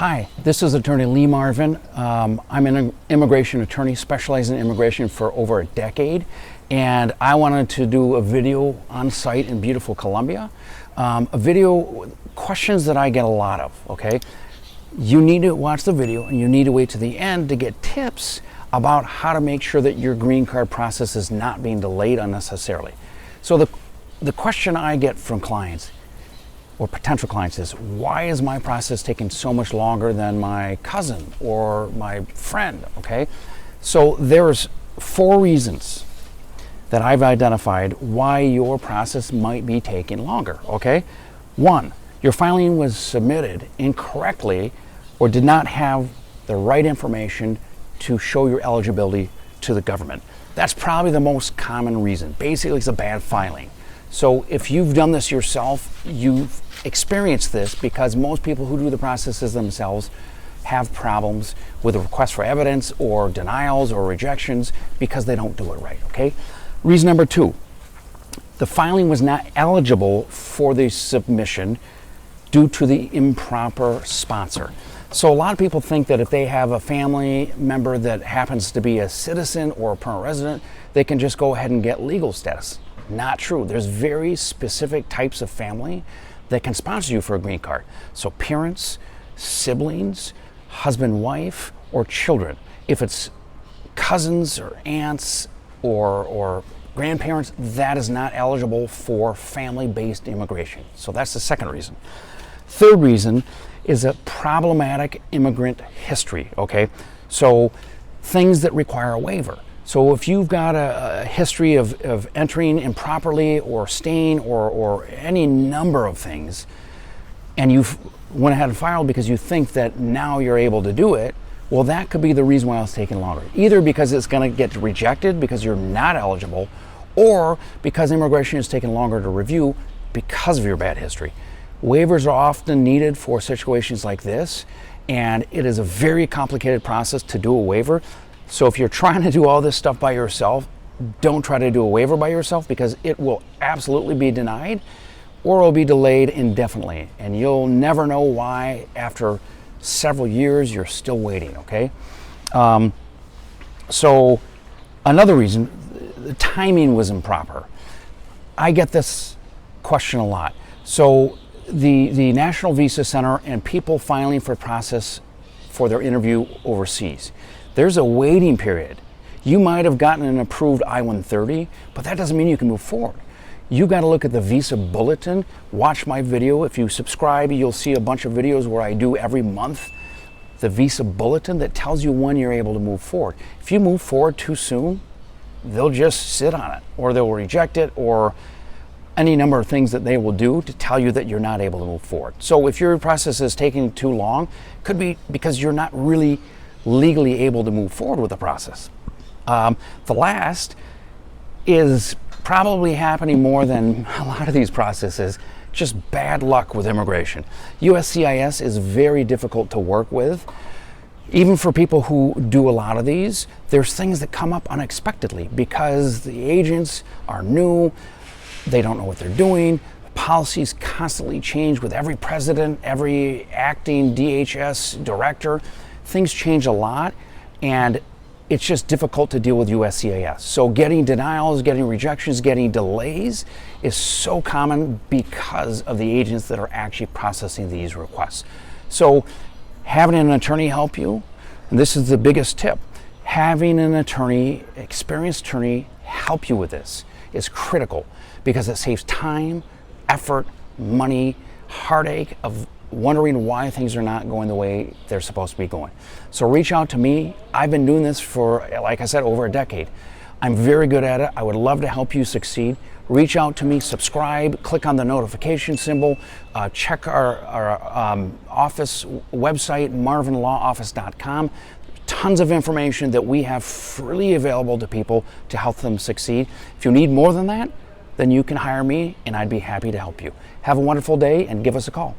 Hi, this is Attorney Lee Marvin. I'm an immigration attorney specializing in immigration for over a decade, and I wanted to do a video on site in beautiful Colombia. A video, questions that I get a lot of, okay? You need to watch the video and you need to wait to the end to get tips about how to make sure that your green card process is not being delayed unnecessarily. So the question I get from clients or potential clients is, why is my process taking so much longer than my cousin or my friend, okay? So there's 4 reasons that I've identified why your process might be taking longer, okay? 1, your filing was submitted incorrectly or did not have the right information to show your eligibility to the government. That's probably the most common reason. Basically, it's a bad filing. So if you've done this yourself, you've experienced this because most people who do the processes themselves have problems with a request for evidence or denials or rejections because they don't do it right, okay? Reason number 2, the filing was not eligible for the submission due to the improper sponsor. So a lot of people think that if they have a family member that happens to be a citizen or a permanent resident, they can just go ahead and get legal status. Not true. There's very specific types of family that can sponsor you for a green card. So parents, siblings, husband, wife, or children. If it's cousins or aunts or grandparents, that is not eligible for family-based immigration. So that's the second reason. Third reason is a problematic immigrant history, okay? So things that require a waiver. So if you've got a history of entering improperly or staying or any number of things, and you've went ahead and filed because you think that now you're able to do it, well, that could be the reason why it's taking longer. Either because it's going to get rejected because you're not eligible, or because immigration is taking longer to review because of your bad history. Waivers are often needed for situations like this, and it is a very complicated process to do a waiver. So if you're trying to do all this stuff by yourself, don't try to do a waiver by yourself because it will absolutely be denied or it will be delayed indefinitely. And you'll never know why after several years you're still waiting, okay? So another reason, the timing was improper. I get this question a lot. So the National Visa Center and people filing for process for their interview overseas, there's a waiting period. You might have gotten an approved I-130, but that doesn't mean you can move forward. You got to look at the visa bulletin, watch my video. If you subscribe, you'll see a bunch of videos where I do every month the visa bulletin that tells you when you're able to move forward. If you move forward too soon, they'll just sit on it, or they'll reject it, or any number of things that they will do to tell you that you're not able to move forward. So if your process is taking too long, it could be because you're not really legally able to move forward with the process. The last is probably happening more than a lot of these processes, just bad luck with immigration. USCIS is very difficult to work with. Even for people who do a lot of these, there's things that come up unexpectedly because the agents are new, they don't know what they're doing. Policies constantly change with every president, every acting DHS director. Things change a lot, and it's just difficult to deal with USCIS. So getting denials, getting rejections, getting delays is so common because of the agents that are actually processing these requests. So having an attorney help you, and this is the biggest tip, having an attorney, experienced attorney, help you with this is critical because it saves time, effort, money, heartache of wondering why things are not going the way they're supposed to be going. So reach out to me. I've been doing this for, like I said, over a decade. I'm very good at it. I would love to help you succeed. Reach out to me, subscribe, click on the notification symbol, check our office website, marvinlawoffice.com. Tons of information that we have freely available to people to help them succeed. If you need more than that, then you can hire me and I'd be happy to help you. Have a wonderful day and give us a call.